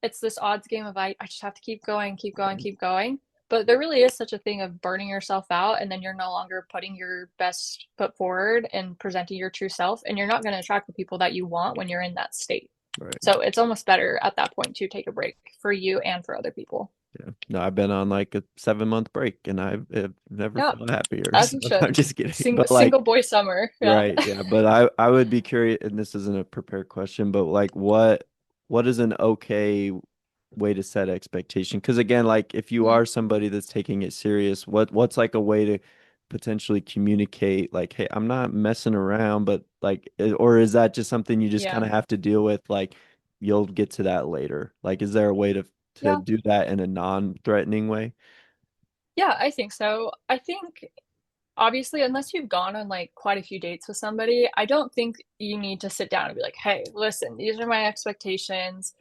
it's this odds game of I just have to keep going, keep going, keep going. But there really is such a thing of burning yourself out and then you're no longer putting your best foot forward and presenting your true self. And you're not going to attract the people that you want when you're in that state. Right. So it's almost better at that point to take a break for you and for other people. Yeah. No, I've been on like a 7 month break and I've never Yeah, felt happier. as So you I'm should. just kidding. Single But like, single boy summer. Yeah. right, yeah. But I would be curious, and this isn't a prepared question, but like what is an okay way to set expectation? Because again, like if you Mm, are somebody that's taking it serious, what's like a way to potentially communicate like, hey, I'm not messing around, but like, or is that just something you just kind yeah. of have to deal with? Like you'll get to that later. Like, is there a way to Yeah. do that in a non-threatening way? Yeah, I think so. I think obviously, unless you've gone on like quite a few dates with somebody, I don't think you need to sit down and be like, hey, listen, these are my expectations.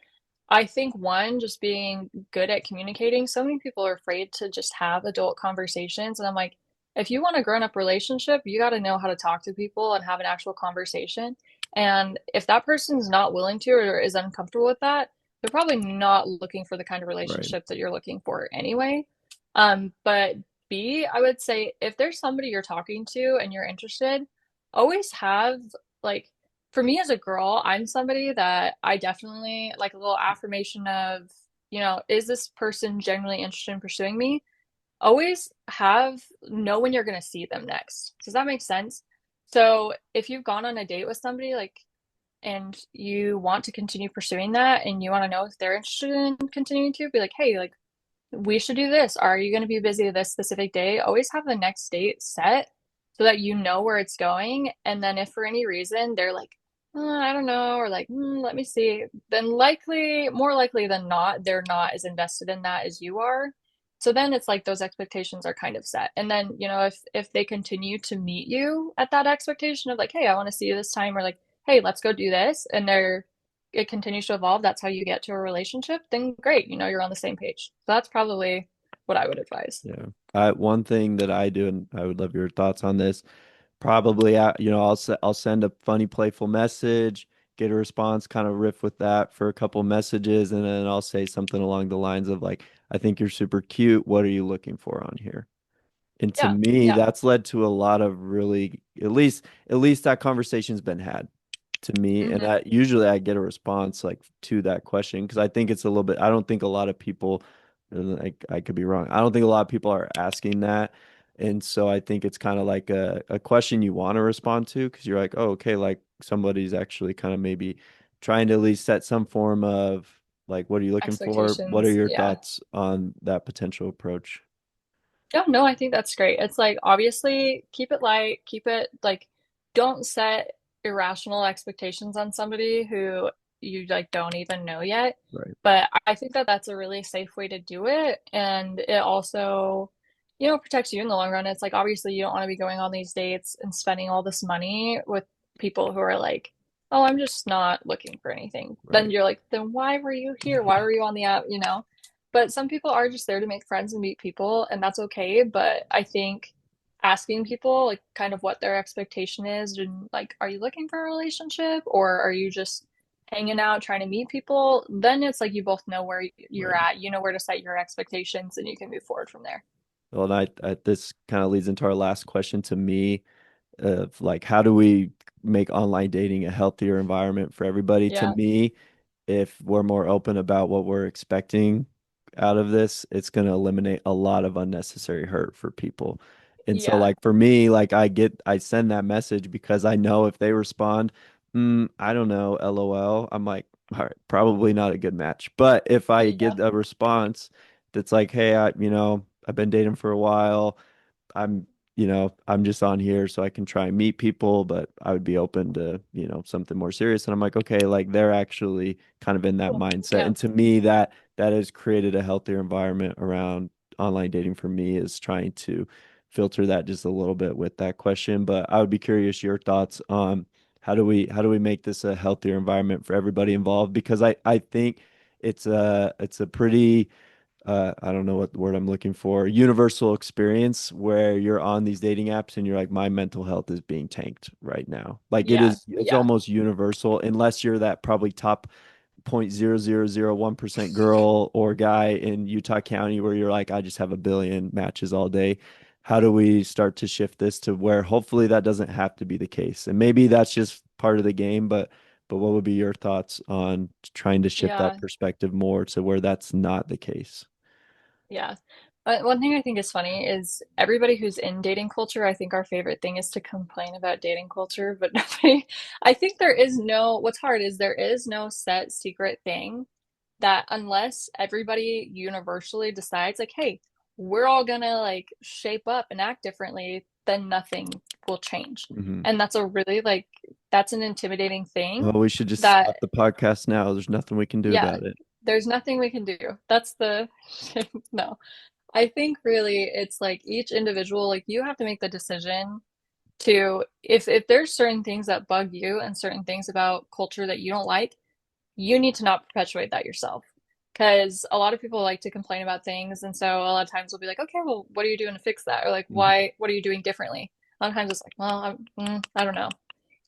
I think one, just being good at communicating. So many people are afraid to just have adult conversations. And I'm like, if you want a grown-up relationship, you got to know how to talk to people and have an actual conversation. And if that person's not willing to or is uncomfortable with that, they're probably not looking for the kind of Right, relationship that you're looking for anyway. But B, I would say if there's somebody you're talking to and you're interested, always have like for me as a girl, I'm somebody that I definitely like a little affirmation of, is this person genuinely interested in pursuing me? Always know when you're going to see them next. Does that make sense? So if you've gone on a date with somebody like and you want to continue pursuing that and you want to know if they're interested in continuing to be like, hey, like we should do this. Are you going to be busy this specific day? Always have the next date set so that you know where it's going. And then if for any reason they're like, I don't know, or like, let me see, then more likely than not, they're not as invested in that as you are. So then it's like those expectations are kind of set. And then, if they continue to meet you at that expectation of like, hey, I want to see you this time, or like, hey, let's go do this, and it continues to evolve, that's how you get to a relationship, then great, you're on the same page. So that's probably what I would advise. Yeah. One thing that I do, and I would love your thoughts on this. Probably, I'll send a funny, playful message, get a response, kind of riff with that for a couple messages, and then I'll say something along the lines of like, "I think you're super cute. What are you looking for on here?" And to Yeah, me, yeah. that's led to a lot of really, at least that conversation's been had to me. And Hmm. usually I get a response like to that question because I think it's a little bit, I don't think a lot of people, like I could be wrong. I don't think a lot of people are asking that. And so I think it's kind of like a question you want to respond to because you're like, oh, okay, like somebody's actually kind of maybe trying to at least set some form of like, what are you looking for? What are Expectations, your yeah. thoughts on that potential approach? Yeah, no, I think that's great. It's like obviously keep it light, keep it like don't set irrational expectations on somebody who you like don't even know yet. Right. But I think that that's a really safe way to do it, and it also, protects you in the long run. It's like obviously you don't want to be going on these dates and spending all this money with people who are like, "Oh, I'm just not looking for anything." Then Right. you're like, "Then why were you here? Why were you on the app?" But some people are just there to make friends and meet people, and that's okay. But I think asking people like kind of what their expectation is and like, are you looking for a relationship or are you just hanging out trying to meet people? Then it's like you both know where you're Right. at, you know where to set your expectations, and you can move forward from there. Well, and this kind of leads into our last question to me of like, how do we make online dating a healthier environment for everybody? To Yeah. me, if we're more open about what we're expecting out of this, it's going to eliminate a lot of unnecessary hurt for people. And so, Yeah. like, for me, like, I send that message because I know if they respond, I don't know, LOL, I'm like, all right, probably not a good match. But if I Yeah. get a response that's like, hey, I've been dating for a while. I'm, I'm just on here so I can try and meet people, but I would be open to, something more serious. And I'm like, okay, like they're actually kind of in that Cool. mindset. Yeah. And to me, that has created a healthier environment around online dating for me is trying to filter that just a little bit with that question. But I would be curious your thoughts on how do we make this a healthier environment for everybody involved? Because I think it's a pretty I don't know what word I'm looking for, universal experience where you're on these dating apps and you're like, my mental health is being tanked right now. Like Yeah. it's Yeah. almost universal, unless you're that probably top 0.0001% girl or guy in Utah County where you're like, I just have a billion matches all day. How do we start to shift this to where hopefully that doesn't have to be the case? And maybe that's just part of the game, but what would be your thoughts on trying to shift that Yeah. perspective more to where that's not the case? Yeah. But one thing I think is funny is everybody who's in dating culture, I think our favorite thing is to complain about dating culture, but nobody, I think what's hard is there is no set secret thing that unless everybody universally decides, like, hey, we're all gonna like shape up and act differently, then nothing will change. Hmm. And that's an intimidating thing Well, we should just stop that, the podcast now. There's nothing we can do yeah, about it. there's nothing we can do. That's the, no. I think really it's like each individual, like you have to make the decision to if there's certain things that bug you and certain things about culture that you don't like, you need to not perpetuate that yourself. Because a lot of people like to complain about things, and so a lot of times we'll be like, okay, well, what are you doing to fix that? Or like, Mhm. what are you doing differently? A lot of times it's like, well, I don't know.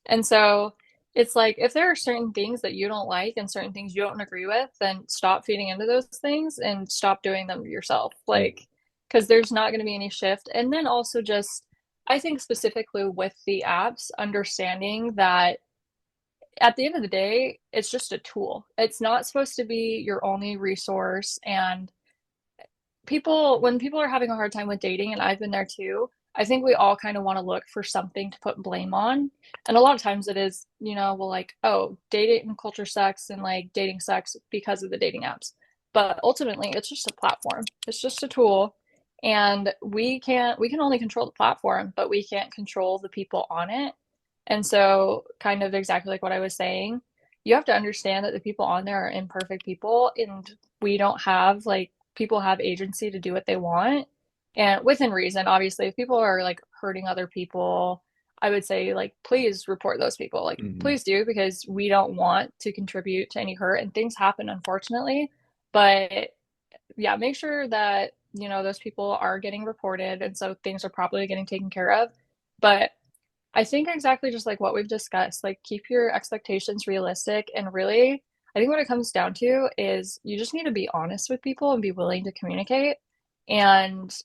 And so it's like if there are certain things that you don't like and certain things you don't agree with, then stop feeding into those things and stop doing them yourself. Mhm. Like, because there's not going to be any shift. And then also just, I think specifically with the apps, understanding that at the end of the day, it's just a tool. It's not supposed to be your only resource. And when people are having a hard time with dating, and I've been there too, I think we all kind of want to look for something to put blame on. And a lot of times it is, well, like, oh, dating culture sucks and like dating sucks because of the dating apps. But ultimately, it's just a platform, it's just a tool. And we can only control the platform, but we can't control the people on it. And so, kind of exactly like what I was saying, you have to understand that the people on there are imperfect people, and we don't have like people have agency to do what they want and within reason. Obviously, if people are like hurting other people, I would say like please report those people. Like Hmm. please do because we don't want to contribute to any hurt and things happen unfortunately. But yeah, make sure that, those people are getting reported and so things are properly getting taken care of. But I think exactly just like what we've discussed, like keep your expectations realistic and really, I think what it comes down to is you just need to be honest with people and be willing to communicate and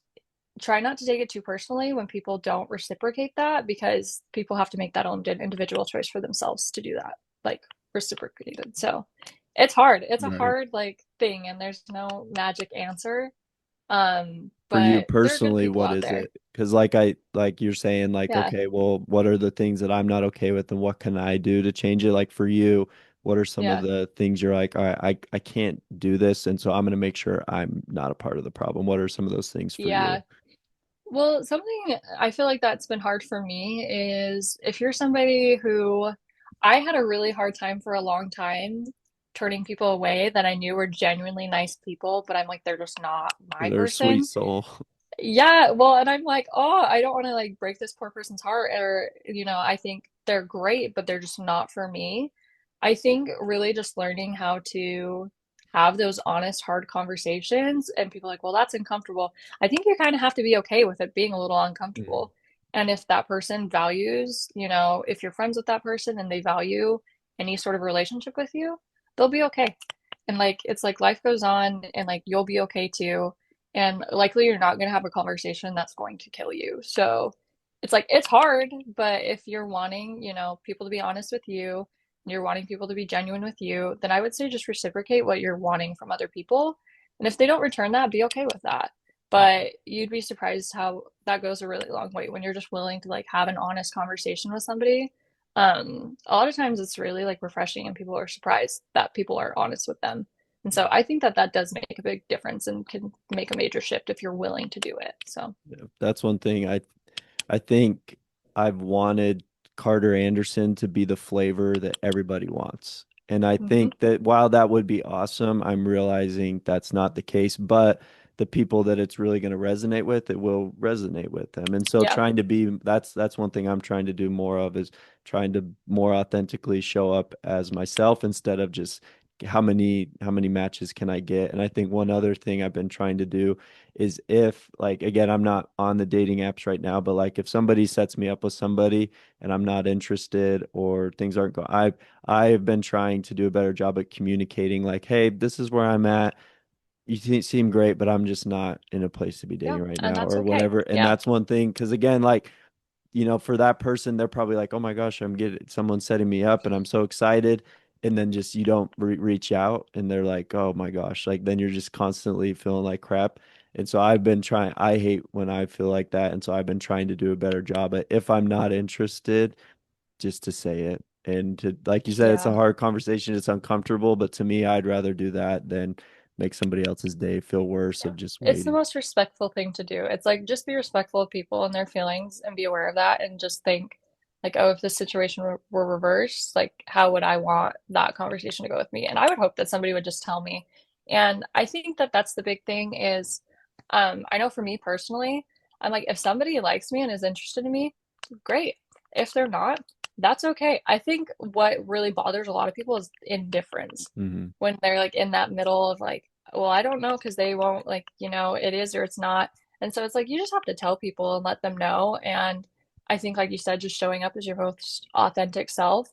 try not to take it too personally when people don't reciprocate that because people have to make that own individual choice for themselves to do that, like reciprocated. So it's hard. It's a Right. hard like thing and there's no magic answer. For you But there are good personally, people what out is there. it? Because like you're saying, like, Yeah. okay, well, what are the things that I'm not okay with and what can I do to change it? Like for you, what are some of Yeah. the things you're like, all right, I can't do this, and so I'm gonna make sure I'm not a part of the problem. What are some of those things for you? Yeah. Well, something I feel like that's been hard for me is if you're somebody who I had a really hard time for a long time turning people away that I knew were genuinely nice people, but I'm like, they're just not my They're a sweet person. soul. Yeah, well, and I'm like, oh, I don't want to like break this poor person's heart, or, I think they're great, but they're just not for me. I think really just learning how to have those honest, hard conversations, and people are like, well, that's uncomfortable. I think you kind of have to be okay with it being a little Mhm. uncomfortable. And if that person values, if you're friends with that person and they value any sort of relationship with you, they'll be okay. And like, it's like life goes on, and like, you'll be okay too and likely you're not going to have a conversation that's going to kill you. So it's like it's hard, but if you're wanting, people to be honest with you, and you're wanting people to be genuine with you, then I would say just reciprocate what you're wanting from other people. And if they don't return that, be okay with that. But you'd be surprised how that goes a really long way when you're just willing to like have an honest conversation with somebody. A lot of times it's really like refreshing and people are surprised that people are honest with them. And so I think that that does make a big difference and can make a major shift if you're willing to do it. So, Yeah, that's one thing I think I've wanted Carter Anderson to be the flavor that everybody wants. And I mhm. think that while that would be awesome, I'm realizing that's not the case. But the people that it's really going to resonate with, it will resonate with them. And so Yeah. trying to be that's one thing I'm trying to do more of is trying to more authentically show up as myself instead of just how many matches can I get? And I think one other thing I've been trying to do is if like again I'm not on the dating apps right now, but like if somebody sets me up with somebody and I'm not interested or things aren't going, I've been trying to do a better job at communicating like, hey, this is where I'm at. You seem great, but I'm just not in a place to be Yeah. dating right And now that's or okay. whatever. And Yeah. that's one thing because again, like for that person, they're probably like, oh my gosh, I'm getting someone setting me up and I'm so excited. And then just you don't reach out and they're like, oh my gosh, like then you're just constantly feeling like crap. And so I've been trying, I hate when I feel like that. And so I've been trying to do a better job at if I'm not interested, just to say it. And to, like you said, it's a Yeah. hard conversation. It's uncomfortable. But to me, I'd rather do that than make somebody else's day feel worse Yeah. of just It's the waiting. most respectful thing to do. It's like just be respectful of people and their feelings and be aware of that and just think like, oh, if this situation were reversed, like how would I want that conversation to go with me? And I would hope that somebody would just tell me. And I think that that's the big thing is I know for me personally, I'm like if somebody likes me and is interested in me, great. If they're not, that's okay. I think what really bothers a lot of people is indifference Hmm. when they're like in that middle of like well, I don't know because they won't like, it is or it's not. And so it's like you just have to tell people and let them know. And I think, like you said, just showing up as your most authentic self.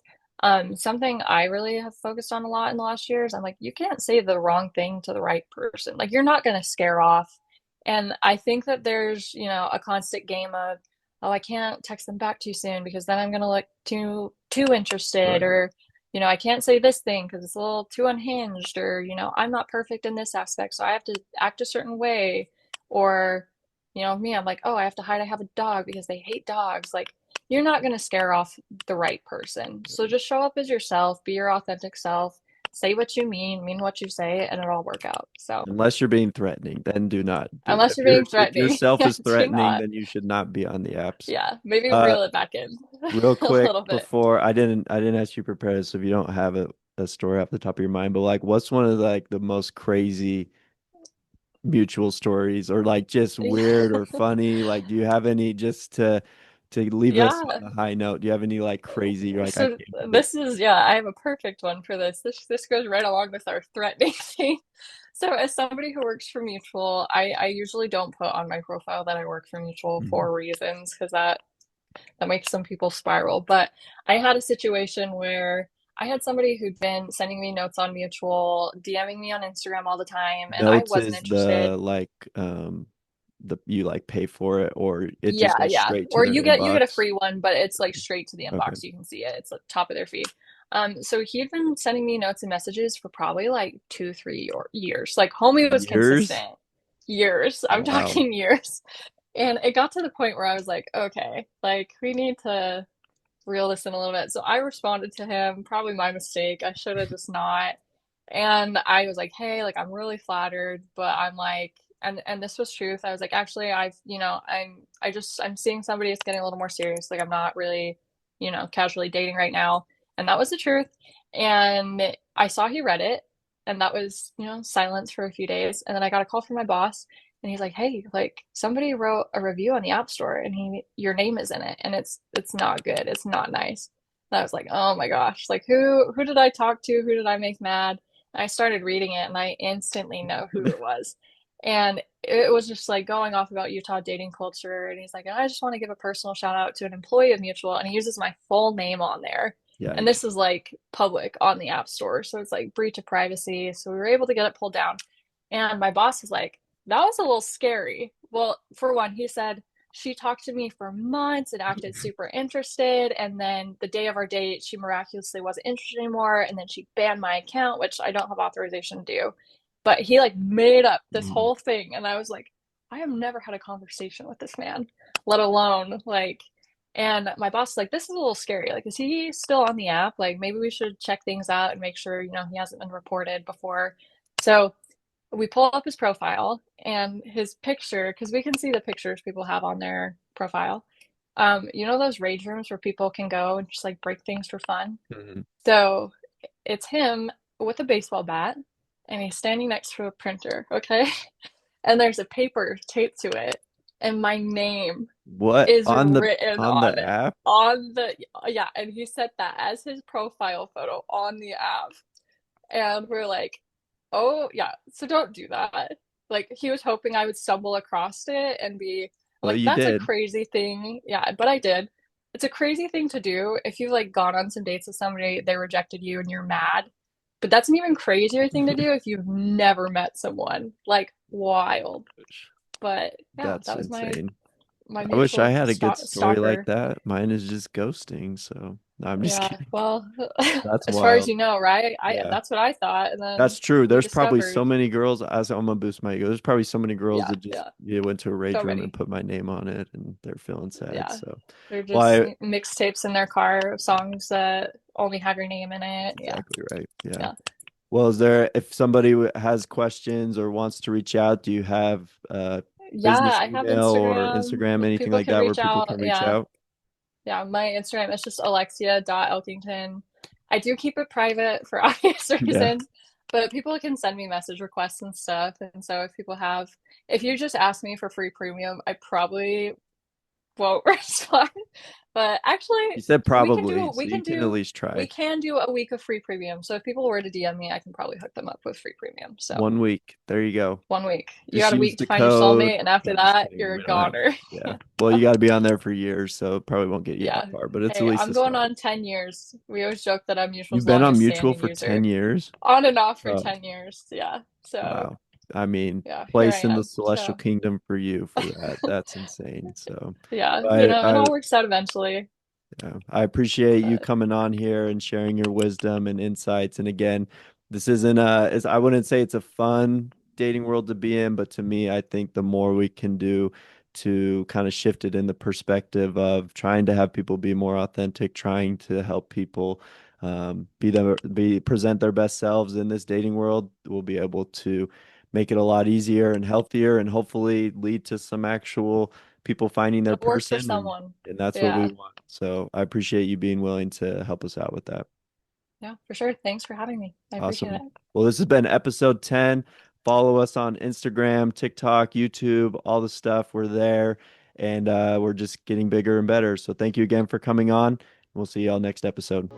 Something I really have focused on a lot in the last years, I'm like, you can't say the wrong thing to the right person. Like you're not going to scare off. And I think that there's, a constant game of, oh, I can't text them back too soon because then I'm going to look too interested Right. or I can't say this thing because it's a little too unhinged, or, I'm not perfect in this aspect, so I have to act a certain way. Or, me, I'm like, oh, I have to hide I have a dog because they hate dogs. Like, you're not going to scare off the right person. So just show up as yourself, be your authentic self, say what you mean what you say, and it'll all work out. So, Unless you're being threatening, then do not do that. unless you're being If threatening, yourself yeah, is do threatening, not. then you should not be on the apps. Yeah, maybe Uh, reel it back in real a quick little bit. before I didn't ask you prepared, so if you don't have a story off the top of your mind, but like what's one of like the most crazy mutual stories or like just Yeah. weird or funny? Like do you have any just to to leave us Yeah. on a high note, do you have any like crazy, you're like, I So can't believe. this is, yeah, I have a perfect one for this. This goes right along with our threatening thing. So as somebody who works for Mutual, I usually don't put on my profile that I work for Mutual Mhm. for reasons because that makes some people spiral. But I had a situation where I had somebody who'd been sending me notes on Mutual, DMing me on Instagram all the time, and I Notes wasn't is interested. the like the you like pay for it or it just Yeah, goes yeah. straight to Or their you get a inbox. free one, but it's like straight to the Okay. inbox. You can see it. It's like top of their feed. So he'd been sending me notes and messages for probably like 2, 3 years. Like homie was Years? consistent. Years. I'm Wow. talking years. And it got to the point where I was like, okay, like we need to reel this in a little bit. So I responded to him, probably my mistake. I should have just not. And I was like, hey, like I'm really flattered, but I'm like, and this was truth. I was like, actually, I'm seeing somebody that's getting a little more serious. Like I'm not really, casually dating right now. And that was the truth. And I saw he read it, and that was, silence for a few days. And then I got a call from my boss, and he's like, "Hey, like somebody wrote a review on the App Store and your name is in it and it's not good. It's not nice." And I was like, "Oh my gosh, like who did I talk to? Who did I make mad?" And I started reading it and I instantly know who it was. And it was just like going off about Utah dating culture. And he's like, "I just want to give a personal shout out to an employee of Mutual." And he uses my full name on there. And Yikes. this is like public on the App Store. So it's like breach of privacy. So we were able to get it pulled down. And my boss was like, that was a little scary. Well, for one, he said she talked to me for months and acted super interested. And then the day of our date, she miraculously wasn't interested anymore. And then she banned my account, which I don't have authorization to do. But he like made up this Mm. whole thing. And I was like, I have never had a conversation with this man, let alone like. And my boss is like, this is a little scary. Like, is he still on the app? Like, maybe we should check things out and make sure, he hasn't been reported before. So we pull up his profile and his picture, because we can see the pictures people have on their profile. Those rage rooms where people can go and just like break things for fun? Mhm. So it's him with a baseball bat and he's standing next to a printer, okay? And there's a paper taped to it, and my name What is written on on the it. app? Yeah, and he set that as his profile photo on the app. And we're like, oh, yeah, so don't do that. Like, he was hoping I would stumble across it and be Well, like, you that's a did. crazy thing. Yeah, but I did. It's a crazy thing to do if you've like gone on some dates with somebody, they rejected you and you're mad. But that's an even crazier thing to do if you've never met someone. Like, wild. But yeah, That's that was insane. my I wish I mutual had a good story like stalker. that. Mine is just ghosting, so no, I'm just Yeah, kidding. well, That's as far as wild. you know, right? I Yeah. That's what I thought, and That's then true. we There's probably so discovered. many girls, as I'm gonna boost my ego. There's probably so many girls Yeah, that just yeah, went to a rage so room and many. put my name on it and they're feeling sad. Yeah, So, they're well, just mixtapes in their car of songs that only have your name in it. Yeah, exactly right. Yeah. yeah, Well, is there, if somebody has questions or wants to reach out, do you have yeah. business I have email or Instagram. Instagram, anything People like can that where reach people can out. reach Yeah, out? yeah. My Instagram is just Alexia.Elkington. I do keep it private for obvious Yeah. reasons, but people can send me message requests and stuff. And so if you just ask me for free premium, I probably won't respond. But You actually, said we can probably, do so you can at least we try can do a week of free premium. So if people were to DM me, I can probably hook them up with free premium. So 1 week. There you go. 1 week. You Just got a use week to the find your code. soulmate, and after I'm just that, kidding. you're a We don't have, goner. yeah. Well, you got to be on there for years, so it probably won't get you that Yeah. far, but it's at Hey, least I'm a going start. on 10 years. We always joke that I'm You've Mutual's been on longest Mutual standing for 10 user. years? On and off for Oh, 10 years. Yeah. So, wow. I mean, yeah, here I place in the am. celestial So, kingdom for you for that. That's insane. So, yeah, I, it I, all works out eventually. yeah, I appreciate you But coming on here and sharing your wisdom and insights. And again, this isn't I wouldn't say it's a fun dating world to be in, but to me, I think the more we can do to kind of shift it in the perspective of trying to have people be more authentic, trying to help people be present their best selves in this dating world, we'll be able to make it a lot easier and healthier and hopefully lead to some actual people finding their it'll work for person someone. and that's what we Yeah. want. So I appreciate you being willing to help us out with that. Yeah, for sure. Thanks for having me. I appreciate Awesome. it. Well, this has been episode 10. Follow us on Instagram, TikTok, YouTube, all the stuff. We're there. and we're just getting bigger and better. So thank you again for coming on. We'll see y'all next episode.